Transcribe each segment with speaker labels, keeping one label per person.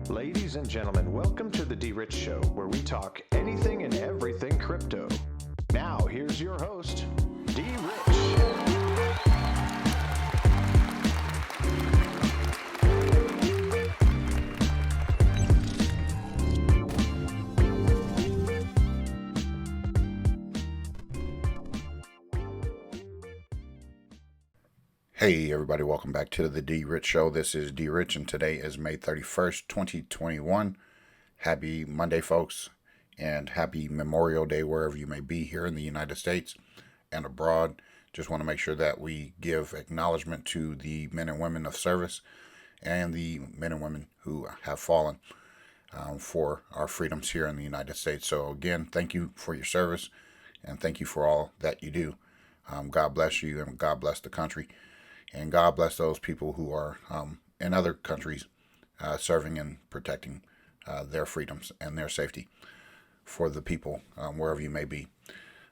Speaker 1: Ladies and gentlemen, welcome to the DRich Show, where we talk anything and everything crypto. Now, here's your host, DRich.
Speaker 2: Hey everybody, welcome back to the DRich Show. This is DRich and today is May 31st, 2021. Happy Monday, folks, and happy Memorial Day wherever you may be here in the United States and abroad. Just want to make sure that we give acknowledgement to the men and women of service and the men and women who have fallen for our freedoms here in the United States. So again, thank you for your service and thank you for all that you do. God bless you and God bless the country. And God bless those people who are in other countries serving and protecting their freedoms and their safety for the people wherever you may be.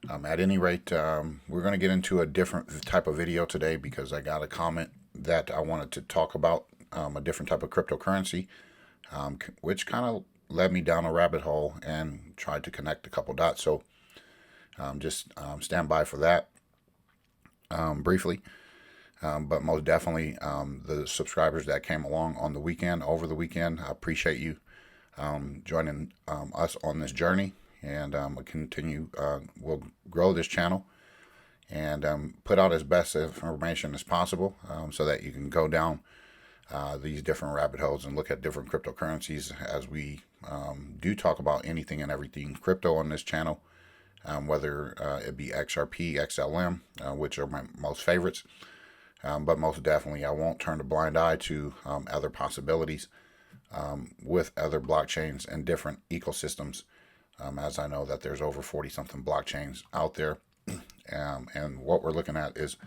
Speaker 2: At any rate, we're going to get into a different type of video today because I got a comment that I wanted to talk about a different type of cryptocurrency, which kind of led me down a rabbit hole and tried to connect a couple dots. So just stand by for that briefly. But most definitely, the subscribers that came along on the weekend, over the weekend, I appreciate you joining us on this journey, and we'll continue. We'll grow this channel and put out as best information as possible, so that you can go down these different rabbit holes and look at different cryptocurrencies as we do talk about anything and everything crypto on this channel, whether it be XRP, XLM, which are my most favorites. But most definitely, I won't turn a blind eye to other possibilities with other blockchains and different ecosystems, as I know that there's over 40-something blockchains out there. And what we're looking at is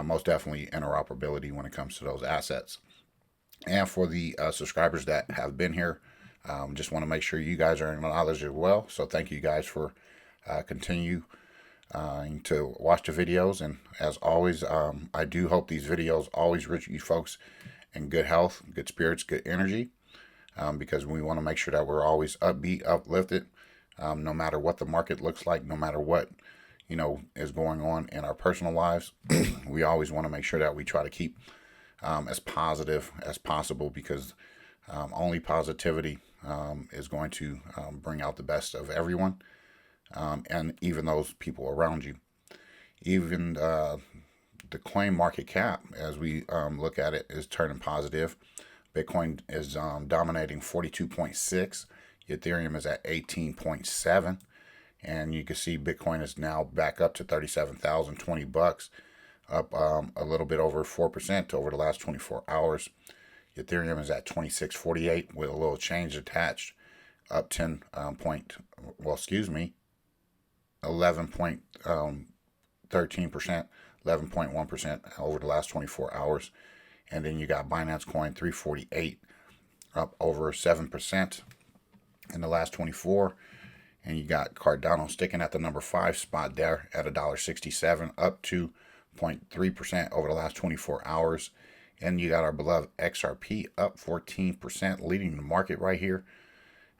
Speaker 2: most definitely interoperability when it comes to those assets. And for the subscribers that have been here, just want to make sure you guys are acknowledged as well. So thank you guys for continue to watch the videos, and as always, I do hope these videos always reach you folks in good health, good spirits, good energy, because we want to make sure that we're always upbeat, uplifted, no matter what the market looks like, no matter what is going on in our personal lives. We always want to make sure that we try to keep as positive as possible, because only positivity is going to bring out the best of everyone. And even those people around you. Even the coin market cap, as we look at it, is turning positive. Bitcoin is dominating 42.6. Ethereum is at 18.7. And you can see Bitcoin is now back up to 37,020 bucks, up a little bit over 4% over the last 24 hours. Ethereum is at 2648 with a little change attached, up 11.13%, 11.1% over the last 24 hours. And then you got Binance Coin 348 up over 7% in the last 24. And you got Cardano sticking at the number 5 spot there at $1.67, up 2.3% over the last 24 hours. And you got our beloved XRP up 14%, leading the market right here.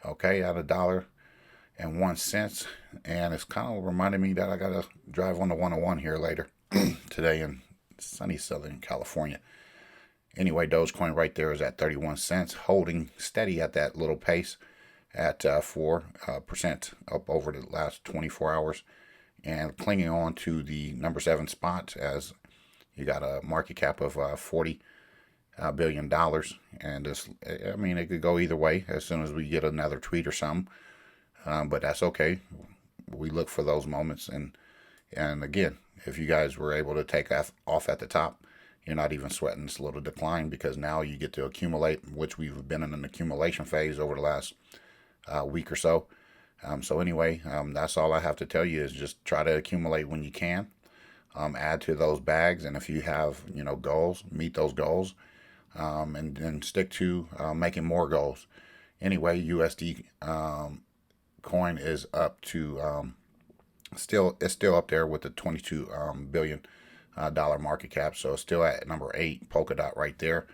Speaker 2: Okay, at $1.01, and it's kind of reminding me that I gotta drive on the 101 here later today in sunny Southern California. Anyway, Dogecoin right there is at 31 cents, holding steady at that little pace at 4% up over the last 24 hours, and clinging on to the number 7 spot, as you got a market cap of $40 billion. And this, I mean, it could go either way as soon as we get another tweet or something. But that's okay. We look for those moments, and again, if you guys were able to take off at the top, you're not even sweating this little decline, because now you get to accumulate, which we've been in an accumulation phase over the last week or so. So anyway, that's all I have to tell you, is just try to accumulate when you can. Add to those bags, and if you have goals, meet those goals, and then stick to making more goals. Anyway, USD coin is up to it's still up there with the 22 billion dollar market cap, so it's still at number 8. Polkadot right there,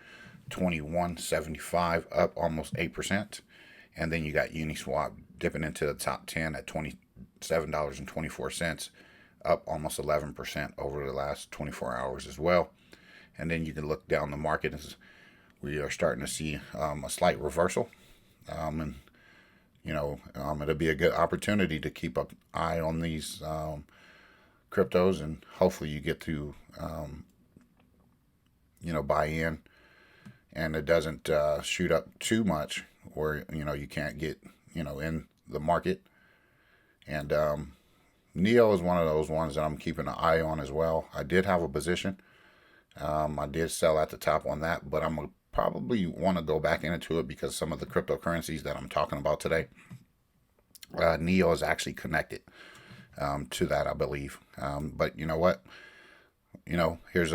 Speaker 2: 21.75, up almost 8%. And then you got Uniswap dipping into the top 10 at $27.24, up almost 11% over the last 24 hours as well. And then you can look down the market as we are starting to see a slight reversal. And it'll be a good opportunity to keep an eye on these cryptos, and hopefully you get to buy in, and it doesn't shoot up too much where you can't get in the market. And Neo is one of those ones that I'm keeping an eye on as well. I did have a position. I did sell at the top on that, but I'm gonna probably want to go back into it because some of the cryptocurrencies that I'm talking about today, Neo is actually connected to that, I believe. But you know what? Here's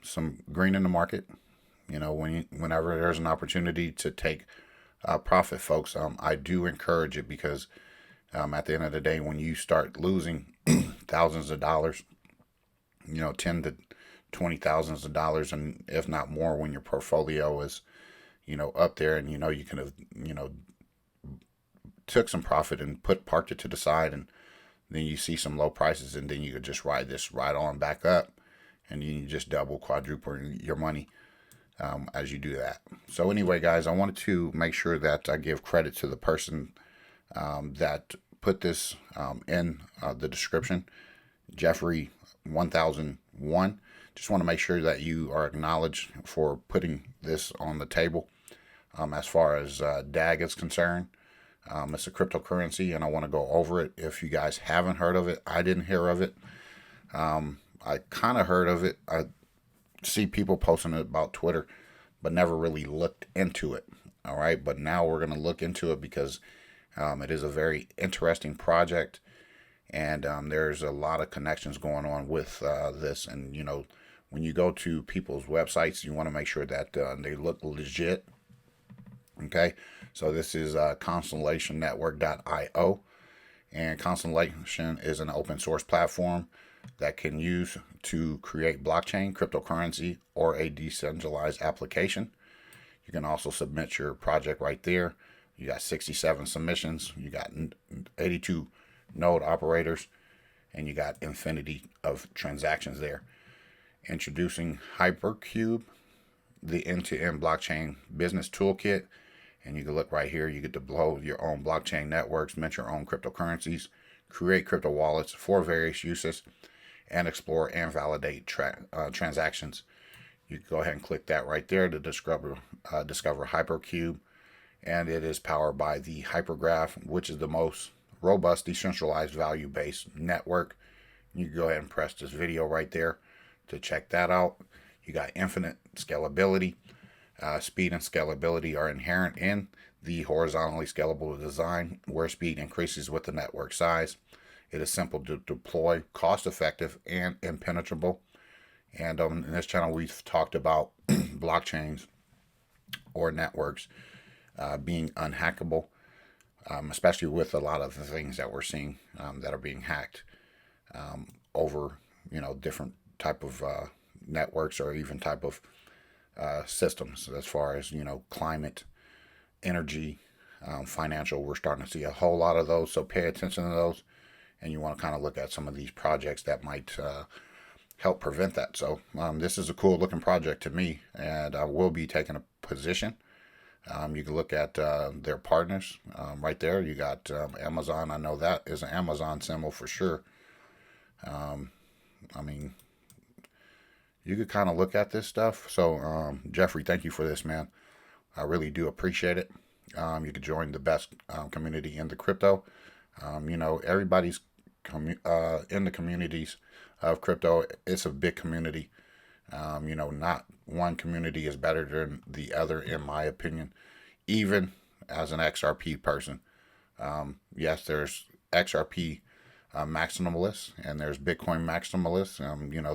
Speaker 2: some green in the market. Whenever there's an opportunity to take profit, folks, I do encourage it, because at the end of the day, when you start losing thousands of dollars, 10 to 20 thousands of dollars, and if not more, when your portfolio is, up there, and you can have, took some profit and parked it to the side, and then you see some low prices, and then you could just ride this right on back up, and you just double, quadruple your money as you do that. So anyway, guys, I wanted to make sure that I give credit to the person that put this in the description, Jeffrey 1001. Just want to make sure that you are acknowledged for putting this on the table. As far as DAG is concerned, it's a cryptocurrency, and I want to go over it. If you guys haven't heard of it, I didn't hear of it. I kind of heard of it. I see people posting it about Twitter, but never really looked into it. All right, but now we're going to look into it because it is a very interesting project, and there's a lot of connections going on with this. And when you go to people's websites, you want to make sure that they look legit. Okay, so this is constellationnetwork.io, and Constellation is an open source platform that can use to create blockchain, cryptocurrency, or a decentralized application. You can also submit your project right there. You got 67 submissions, you got 82 node operators, and you got infinity of transactions there. Introducing Hypercube, the end-to-end blockchain business toolkit. And you can look right here. You get to blow your own blockchain networks, mint your own cryptocurrencies, create crypto wallets for various uses, and explore and validate transactions. You can go ahead and click that right there to discover Hypercube. And it is powered by the Hypergraph, which is the most robust decentralized value-based network. You can go ahead and press this video right there to check that out. You got infinite scalability. Speed and scalability are inherent in the horizontally scalable design, where speed increases with the network size. It is simple to deploy, cost-effective, and impenetrable. And in this channel, we've talked about blockchains or networks being unhackable, especially with a lot of the things that we're seeing that are being hacked over, different type of networks, or even type of systems, as far as climate, energy, financial. We're starting to see a whole lot of those, so pay attention to those, and you want to kind of look at some of these projects that might help prevent that. So this is a cool looking project to me, and I will be taking a position. You can look at their partners right there. You got Amazon. I know that is an Amazon symbol for sure. You could kind of look at this stuff. So, Jeffrey, thank you for this, man. I really do appreciate it. You could join the best community in the crypto. Everybody's in the communities of crypto. It's a big community. Not one community is better than the other, in my opinion, even as an XRP person. Yes, there's XRP maximalists, and there's Bitcoin maximalists.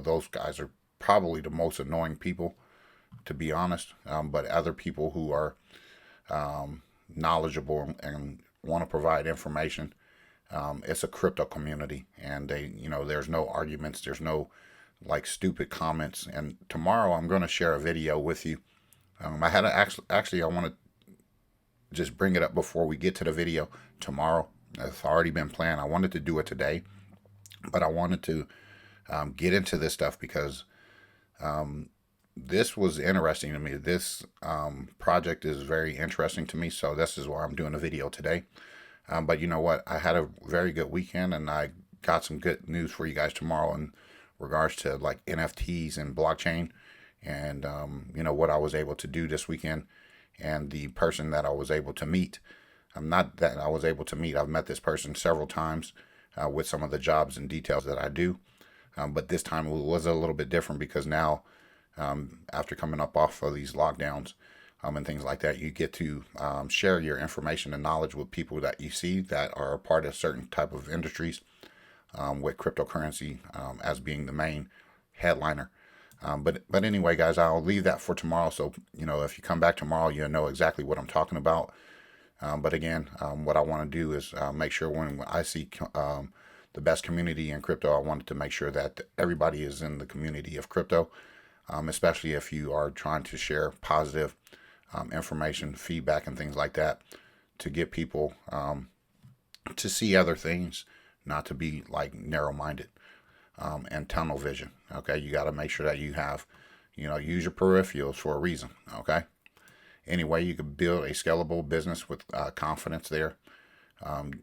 Speaker 2: Those guys are probably the most annoying people, to be honest. But other people who are knowledgeable and want to provide information, it's a crypto community, and there's no arguments, there's no stupid comments. And tomorrow I'm going to share a video with you I had actually I want to just bring it up before we get to the video tomorrow. It's already been planned. I wanted to do it today, but I wanted to get into this stuff because this was interesting to me. This project is very interesting to me, so this is why I'm doing a video today. But you know what? I had a very good weekend, and I got some good news for you guys tomorrow in regards to like NFTs and blockchain, and you know what I was able to do this weekend, and the person that I was able to meet. Not that I was able to meet. I've met this person several times with some of the jobs and details that I do, but this time it was a little bit different because now, after coming up off of these lockdowns and things like that, you get to share your information and knowledge with people that you see that are a part of certain type of industries, with cryptocurrency as being the main headliner. But anyway, guys, I'll leave that for tomorrow. So, you know, if you come back tomorrow, you'll know exactly what I'm talking about. But again, what I want to do is make sure when I see the best community in crypto, I wanted to make sure that everybody is in the community of crypto, especially if you are trying to share positive information, feedback, and things like that to get people to see other things, not to be like narrow-minded and tunnel vision. Okay, you got to make sure that you have, you know, use your peripherals for a reason. Okay. Anyway, you can build a scalable business with confidence there.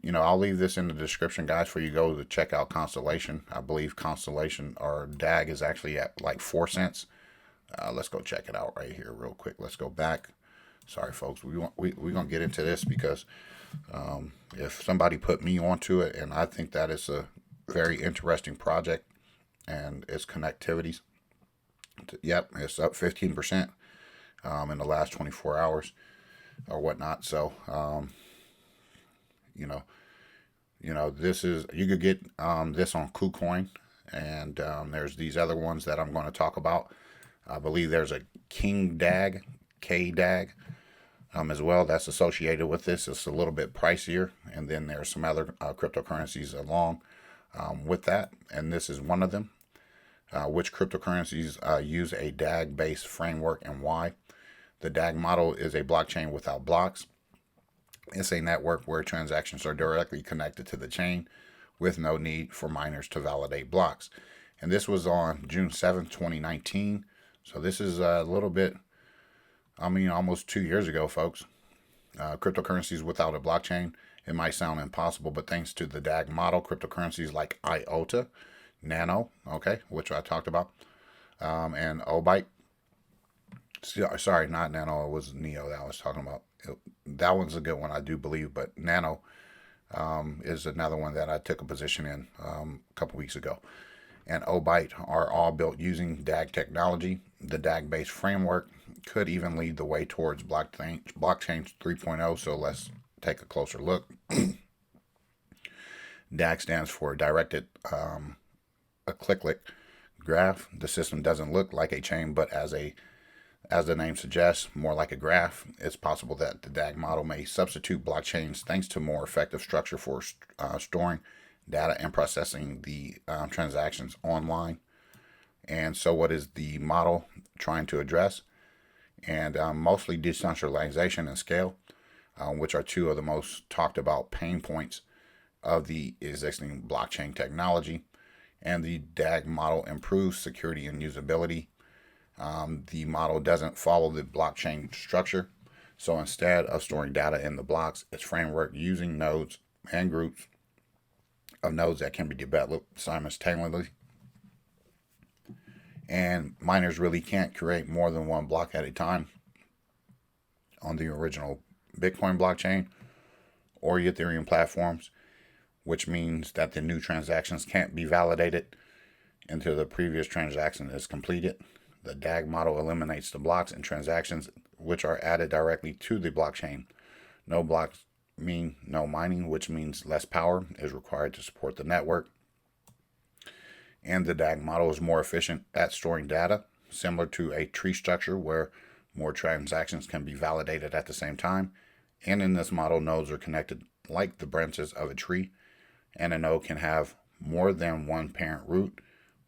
Speaker 2: You know, I'll leave this in the description, guys, for you to go to check out Constellation. I believe Constellation or DAG is actually at like 4 cents. Let's go check it out right here real quick. Let's go back. Sorry, folks. We're going to get into this because if somebody put me onto it, and I think that is a very interesting project and its connectivities. Yep, it's up 15%. In the last 24 hours or whatnot. So, you know, this is, you could get this on KuCoin, and there's these other ones that I'm going to talk about. I believe there's a King DAG, KDAG, as well that's associated with this. It's a little bit pricier, and then there's some other cryptocurrencies along with that, and this is one of them. Which cryptocurrencies use a DAG-based framework and why? The DAG model is a blockchain without blocks. It's a network where transactions are directly connected to the chain with no need for miners to validate blocks. And this was on June 7th, 2019. So this is a little bit, I mean, almost 2 years ago, folks. Cryptocurrencies without a blockchain, it might sound impossible, but thanks to the DAG model, cryptocurrencies like IOTA, Nano, okay, which I talked about, and UBICS. Sorry, not Nano. It was Neo that I was talking about. That one's a good one, I do believe. But Nano is another one that I took a position in a couple weeks ago. And UBICS are all built using DAG technology. The DAG-based framework could even lead the way towards blockchain 3.0. So let's take a closer look. DAG stands for Directed Acyclic Graph. The system doesn't look like a chain, but as the name suggests, more like a graph. It's possible that the DAG model may substitute blockchains thanks to more effective structure for storing data and processing the transactions online. And so what is the model trying to address? And mostly decentralization and scale, which are two of the most talked about pain points of the existing blockchain technology. And the DAG model improves security and usability. The model doesn't follow the blockchain structure. So instead of storing data in the blocks, its framework using nodes and groups of nodes that can be developed simultaneously. And miners really can't create more than one block at a time on the original Bitcoin blockchain or Ethereum platforms, which means that the new transactions can't be validated until the previous transaction is completed. The DAG model eliminates the blocks and transactions which are added directly to the blockchain. No blocks mean no mining, which means less power is required to support the network. And the DAG model is more efficient at storing data, similar to a tree structure where more transactions can be validated at the same time. And in this model, nodes are connected like the branches of a tree, and a node can have more than one parent root,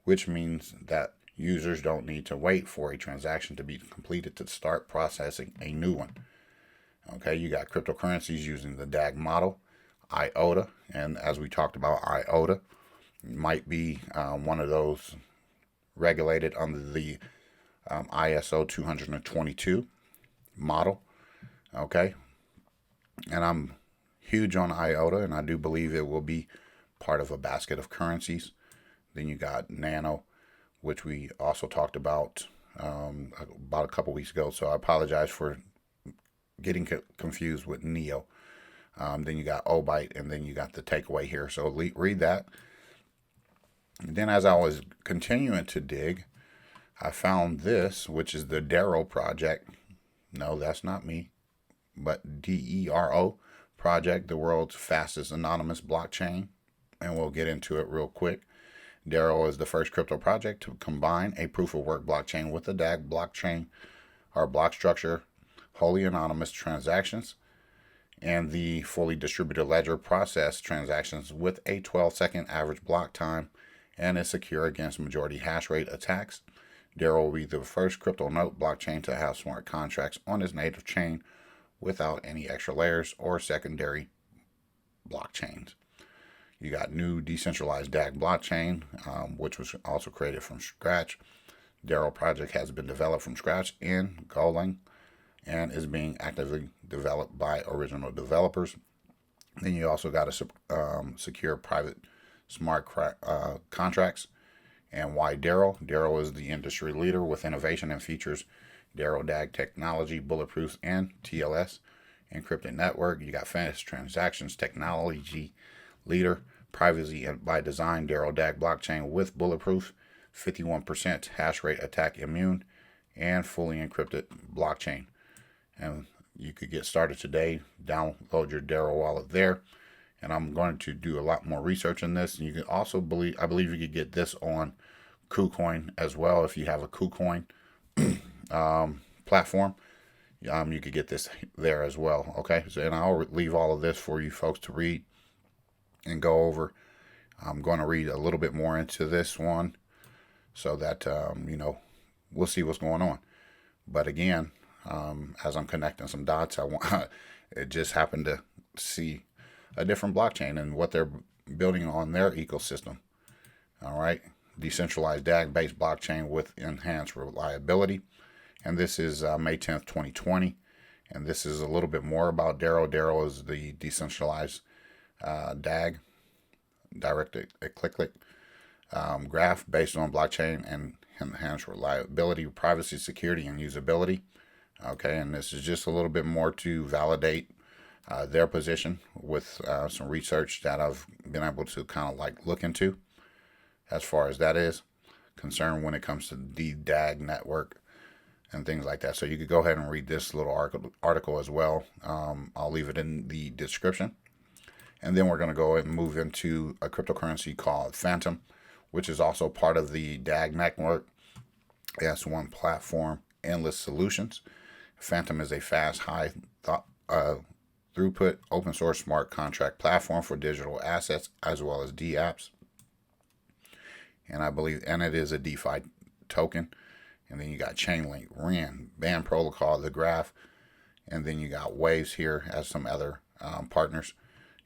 Speaker 2: which means that users don't need to wait for a transaction to be completed to start processing a new one. Okay, you got cryptocurrencies using the DAG model, IOTA, and as we talked about, IOTA might be one of those regulated under the ISO 222 model. Okay, and I'm huge on IOTA, and I do believe it will be part of a basket of currencies. Then you got Nano, which we also talked about a couple weeks ago, so I apologize for getting confused with Neo. Then you got Obite, and then you got the takeaway here. So read that. And then as I was continuing to dig, I found this, which is the DARO project. No, that's not me, but DERO project, the world's fastest anonymous blockchain. And we'll get into it real quick. DARO is the first crypto project to combine a proof-of-work blockchain with a DAG blockchain, or block structure, wholly anonymous transactions, and the fully distributed ledger process transactions with a 12-second average block time, and is secure against majority hash rate attacks. DARO will be the first crypto note blockchain to have smart contracts on its native chain without any extra layers or secondary blockchains. You got new decentralized DAG blockchain, which was also created from scratch. DARO project has been developed from scratch in Golang and is being actively developed by original developers. Then you also got to secure private smart contracts. And why DARO? DARO is the industry leader with innovation and features DARO DAG technology, bulletproof, and TLS encrypted network. You got fast transactions technology leader, privacy by design, DARO DAG blockchain with bulletproof, 51% hash rate attack immune, and fully encrypted blockchain. And you could get started today. Download your DARO wallet there. And I'm going to do a lot more research on this. And you can also I believe you could get this on KuCoin as well. If you have a KuCoin platform, you could get this there as well. Okay, so and I'll leave all of this for you folks to read and go over. I'm going to read a little bit more into this one so that we'll see what's going on. But again, as I'm connecting some dots, it just happened to see a different blockchain and what they're building on their ecosystem. All right, decentralized DAG-based blockchain with enhanced reliability. And this is May 10th, 2020. And this is a little bit more about DARO. DARO is the decentralized DAG, direct acyclic graph based on blockchain and enhanced reliability, privacy, security, and usability. Okay, and this is just a little bit more to validate their position with some research that I've been able to kind of like look into as far as that is concerned when it comes to the DAG network and things like that. So you could go ahead and read this little article as well. I'll leave it in the description. And then we're going to go and move into a cryptocurrency called Phantom, which is also part of the DAG network. S1 platform, endless solutions. Phantom is a fast, high throughput, open source smart contract platform for digital assets as well as DApps. And it is a DeFi token. And then you got Chainlink, REN, Band Protocol, the Graph, and then you got Waves here as some other partners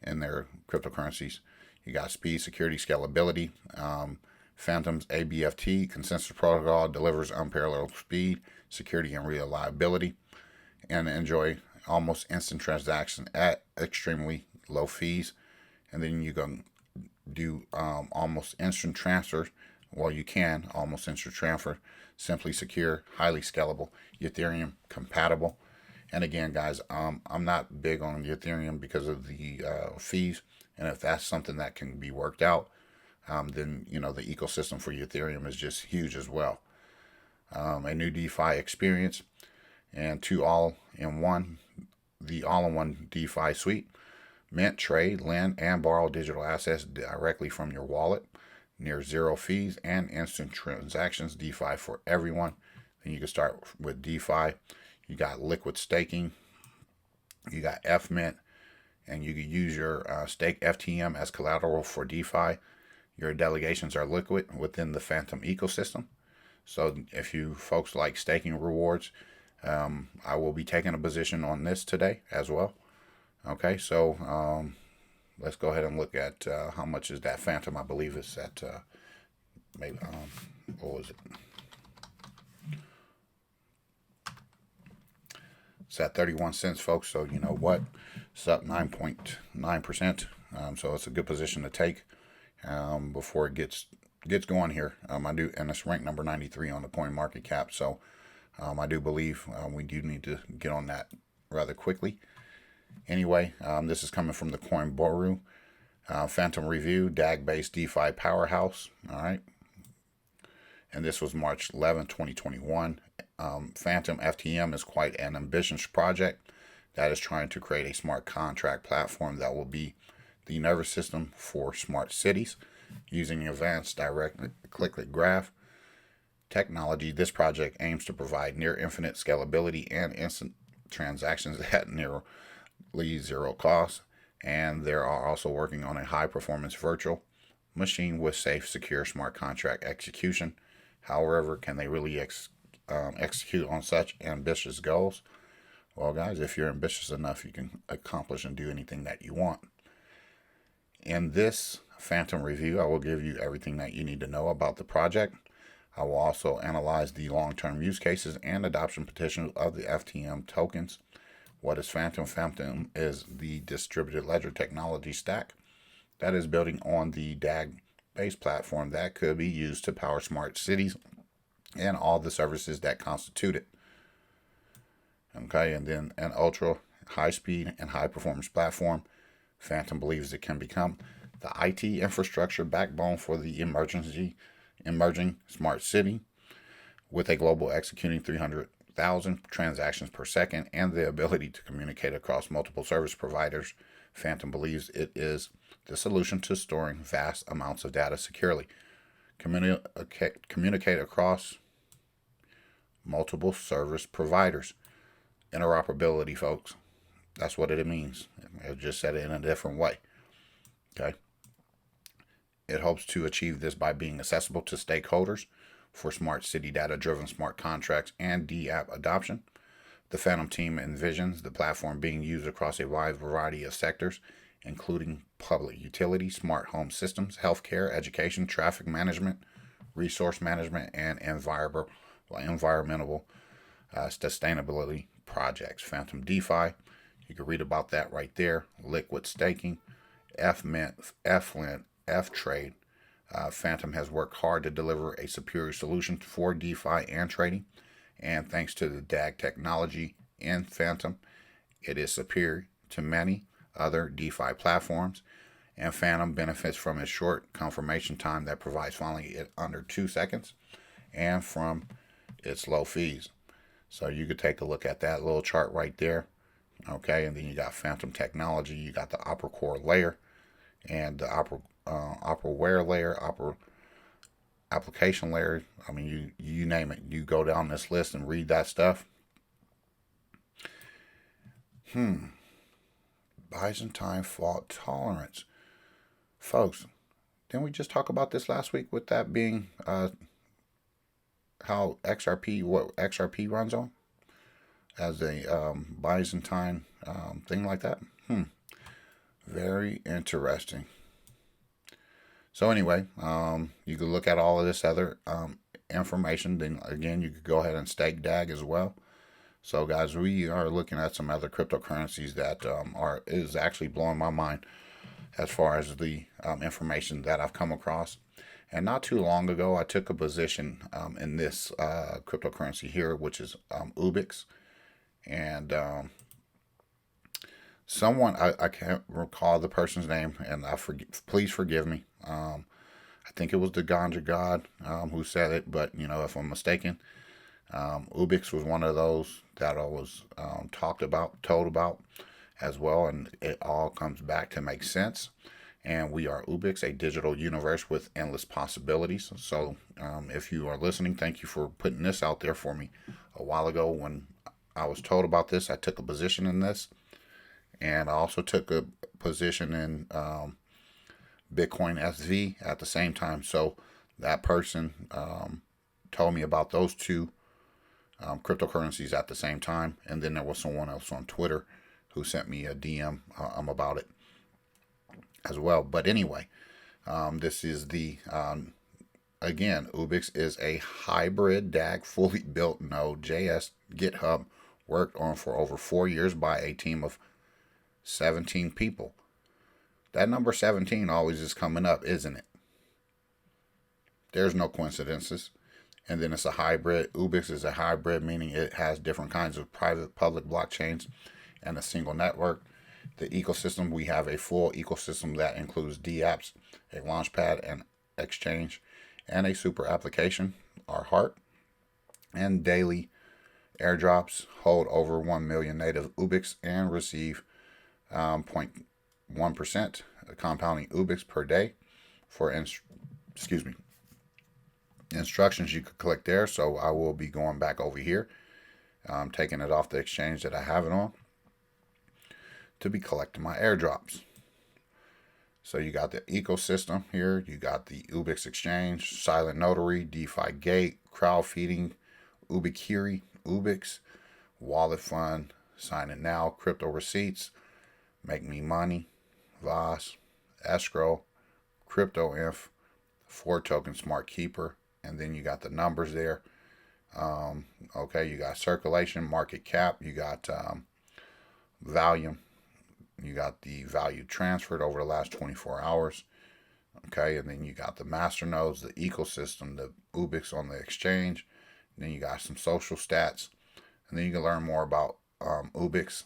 Speaker 2: in their cryptocurrencies. You got speed, security, scalability. Phantom's ABFT consensus protocol delivers unparalleled speed, security, and reliability, and enjoy almost instant transaction at extremely low fees. And then you can do almost instant transfers. Well, you can almost instant transfer, simply secure, highly scalable, Ethereum compatible. And again, guys, I'm not big on Ethereum because of the fees. And if that's something that can be worked out, then the ecosystem for Ethereum is just huge as well. A new DeFi experience and the all-in-one DeFi suite. Mint, trade, lend, and borrow digital assets directly from your wallet. Near zero fees and instant transactions. DeFi for everyone. Then you can start with DeFi. You got liquid staking. You got FMint. And you can use your stake FTM as collateral for DeFi. Your delegations are liquid within the Phantom ecosystem. So if you folks like staking rewards, I will be taking a position on this today as well. Okay, so let's go ahead and look at how much is that Phantom. I believe it's at maybe what was it? It's at 31 cents, folks. So you know what? It's up 9.9%. So it's a good position to take before it gets going here. I do, and it's ranked number 93 on the coin market cap. So I do believe we do need to get on that rather quickly. Anyway, this is coming from the Coin Boru Phantom Review, DAG-based DeFi powerhouse. All right. And this was March 11, 2021. Phantom FTM is quite an ambitious project that is trying to create a smart contract platform that will be the nervous system for smart cities using advanced direct cyclic graph technology. This project aims to provide near infinite scalability and instant transactions at nearly zero cost. And they are also working on a high performance virtual machine with safe, secure smart contract execution. However, can they really execute on such ambitious goals? Well, guys, if you're ambitious enough, you can accomplish and do anything that you want. In this Phantom review, I will give you everything that you need to know about the project. I will also analyze the long-term use cases and adoption potential of the FTM tokens. What is Phantom? Phantom is the distributed ledger technology stack that is building on the DAG-based platform that could be used to power smart cities and all the services that constitute it. Okay, and then an ultra high speed and high performance platform. Phantom believes it can become the IT infrastructure backbone for the emerging smart city with a global executing 300,000 transactions per second and the ability to communicate across multiple service providers. Phantom believes it is the solution to storing vast amounts of data securely. Communicate across multiple service providers. Interoperability, folks. That's what it means. I just said it in a different way. Okay. It hopes to achieve this by being accessible to stakeholders for smart city data-driven smart contracts and DApp adoption. The Phantom team envisions the platform being used across a wide variety of sectors, including public utilities, smart home systems, healthcare, education, traffic management, resource management, and environmental sustainability projects. Phantom DeFi, you can read about that right there. Liquid staking, FMint, FLint, FTrade. Phantom has worked hard to deliver a superior solution for DeFi and trading. And thanks to the DAG technology in Phantom, it is superior to many other DeFi platforms. And Phantom benefits from its short confirmation time that provides filing it under 2 seconds and from its low fees. So you could take a look at that little chart right there. Okay, and then you got Phantom technology, you got the Opera Core layer and the Operaware layer, Opera application layer. I mean, you name it. You go down this list and read that stuff. Byzantine fault tolerance. Folks, didn't we just talk about this last week with that being how what XRP runs on as a Byzantine thing like that? Very interesting. So anyway, you could look at all of this other information. Then again, you could go ahead and stake DAG as well. So guys, we are looking at some other cryptocurrencies that is actually blowing my mind as far as the information that I've come across. And not too long ago, I took a position in this cryptocurrency here, which is UBICS. And someone, I can't recall the person's name, and please forgive me. I think it was the GonjaGod who said it, but you know, if I'm mistaken, UBICS was one of those that I was told about as well, and it all comes back to make sense. And we are UBICS, a digital universe with endless possibilities. So if you are listening, thank you for putting this out there for me. A while ago when I was told about this, I took a position in this. And I also took a position in Bitcoin SV at the same time. So that person told me about those two cryptocurrencies at the same time. And then there was someone else on Twitter who sent me a DM about it as well. But anyway, this is the, again, UBICS is a hybrid DAG fully built Node.js GitHub worked on for over 4 years by a team of 17 people. That number 17 always is coming up, isn't it? There's no coincidences. And then it's a hybrid. UBICS is a hybrid, meaning it has different kinds of private, public blockchains and a single network. The ecosystem, we have a full ecosystem that includes dApps, a launchpad and exchange, and a super application, our heart, and daily airdrops hold over 1 million native UBICS and receive 0.1% compounding UBICS per day. For instructions, you could click there. So I will be going back over here, taking it off the exchange that I have it on to be collecting my airdrops. So you got the ecosystem here. You got the UBICS exchange, silent notary, DeFi gate, crowd feeding, Ubikiri, UBICS, wallet fund, sign it now, crypto receipts, make me money, VAS, escrow, crypto inf, 4 token smart keeper, and then you got the numbers there. Okay, you got circulation, market cap, you got volume, you got the value transferred over the last 24 hours. Okay, and then you got the master nodes, the ecosystem, the UBICS on the exchange. And then you got some social stats. And then you can learn more about UBICS,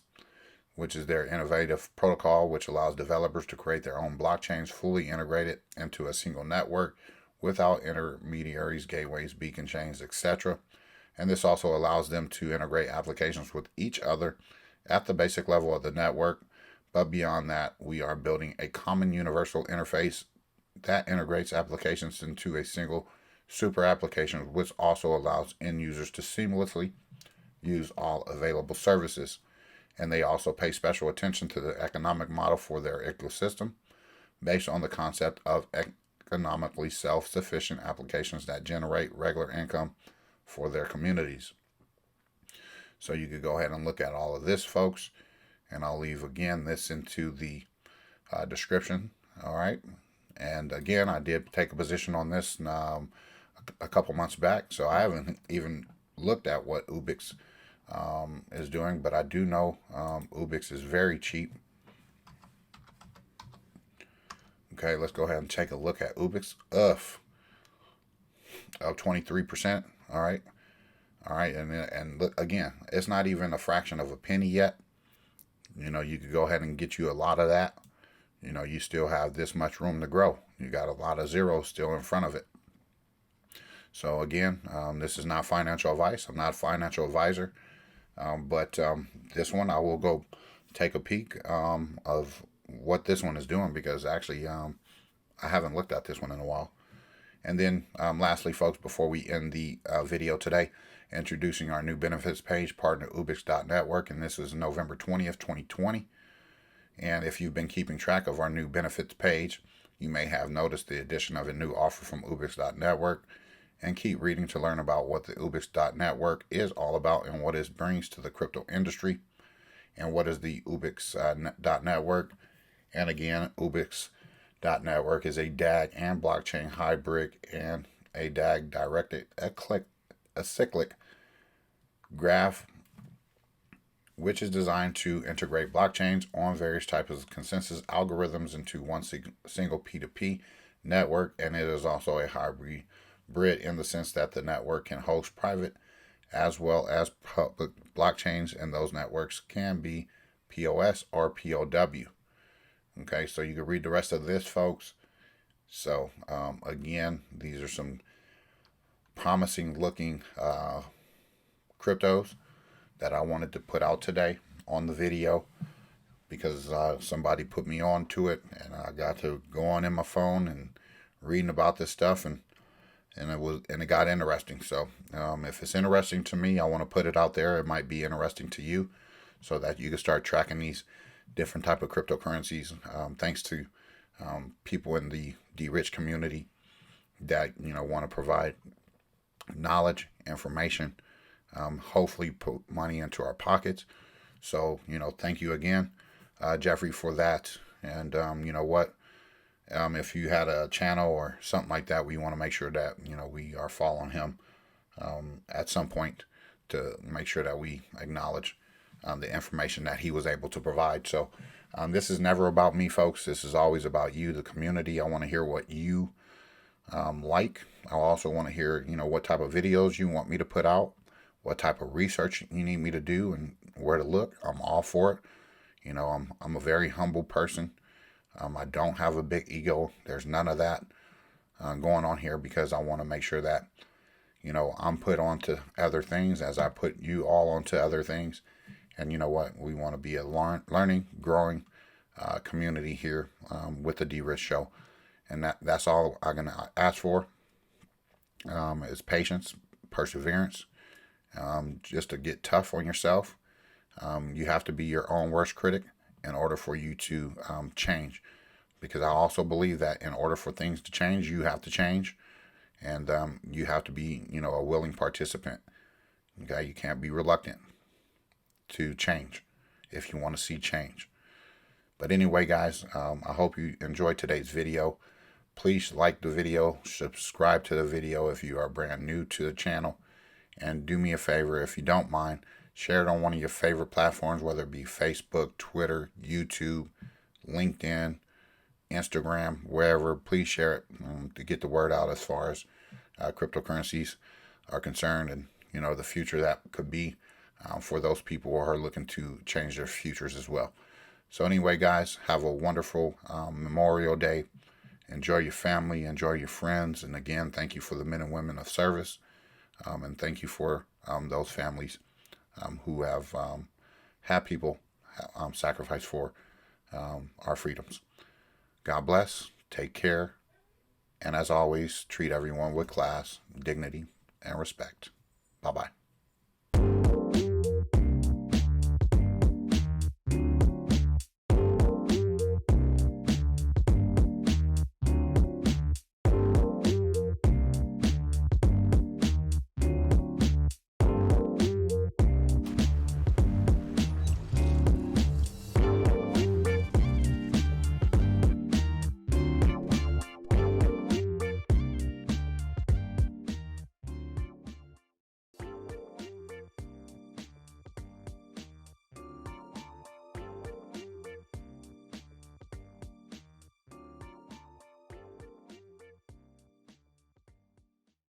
Speaker 2: which is their innovative protocol, which allows developers to create their own blockchains fully integrated into a single network without intermediaries, gateways, beacon chains, etc. And this also allows them to integrate applications with each other at the basic level of the network. But beyond that, we are building a common universal interface that integrates applications into a single super application, which also allows end users to seamlessly use all available services. And they also pay special attention to the economic model for their ecosystem based on the concept of economically self-sufficient applications that generate regular income for their communities. So you could go ahead and look at all of this, folks. And I'll leave, again, this into the description. All right. And again, I did take a position on this a couple months back. So I haven't even looked at what UBICS is doing. But I do know UBICS is very cheap. Okay, let's go ahead and take a look at UBICS. Of 23%. All right. All right. And look, again, it's not even a fraction of a penny yet. You know, you could go ahead and get you a lot of that. You know, you still have this much room to grow. You got a lot of zeros still in front of it. So again, this is not financial advice. I'm not a financial advisor. But this one, I will go take a peek of what this one is doing, because actually I haven't looked at this one in a while. And then lastly, folks, before we end the video today, introducing our new benefits page, partner UBICS.network, and this is November 20th, 2020. And if you've been keeping track of our new benefits page, you may have noticed the addition of a new offer from UBICS.network, and keep reading to learn about what the UBICS.network is all about and what it brings to the crypto industry. And what is the UBICS.network? And again, UBICS.network is a DAG and blockchain hybrid and a DAG directed Acyclic graph, which is designed to integrate blockchains on various types of consensus algorithms into one single P2P network. And it is also a hybrid in the sense that the network can host private as well as public blockchains, and those networks can be POS or POW. Okay, so you can read the rest of this, folks. So again, these are some promising looking cryptos that I wanted to put out today on the video, because somebody put me on to it, and I got to go on in my phone and reading about this stuff, and it got interesting. So if it's interesting to me, I want to put it out there. It might be interesting to you, so that you can start tracking these different type of cryptocurrencies. Thanks to people in the DRich community that want to provide knowledge, information, hopefully put money into our pockets. So, thank you again, Jeffrey, for that. And you know what? If you had a channel or something like that, we want to make sure that, we are following him at some point to make sure that we acknowledge the information that he was able to provide. So this is never about me, folks. This is always about you, the community. I want to hear what you like. I also want to hear, what type of videos you want me to put out, what type of research you need me to do, and where to look. I'm all for it. I'm a very humble person. I don't have a big ego. There's none of that going on here, because I want to make sure that, I'm put onto other things as I put you all onto other things. And you know what? We want to be a learning, growing community here with the DRich Show. And that's all I'm going to ask for is patience, perseverance, just to get tough on yourself. You have to be your own worst critic in order for you to change. Because I also believe that in order for things to change, you have to change. And you have to be, a willing participant. Okay, you can't be reluctant to change if you want to see change. But anyway, guys, I hope you enjoyed today's video. Please like the video, subscribe to the video if you are brand new to the channel, and do me a favor, if you don't mind, share it on one of your favorite platforms, whether it be Facebook, Twitter, YouTube, LinkedIn, Instagram, wherever. Please share it to get the word out as far as cryptocurrencies are concerned, and the future that could be for those people who are looking to change their futures as well. So anyway, guys, have a wonderful Memorial Day. Enjoy your family, enjoy your friends, and again, thank you for the men and women of service, and thank you for those families who have had people sacrifice for our freedoms. God bless, take care, and as always, treat everyone with class, dignity, and respect. Bye-bye.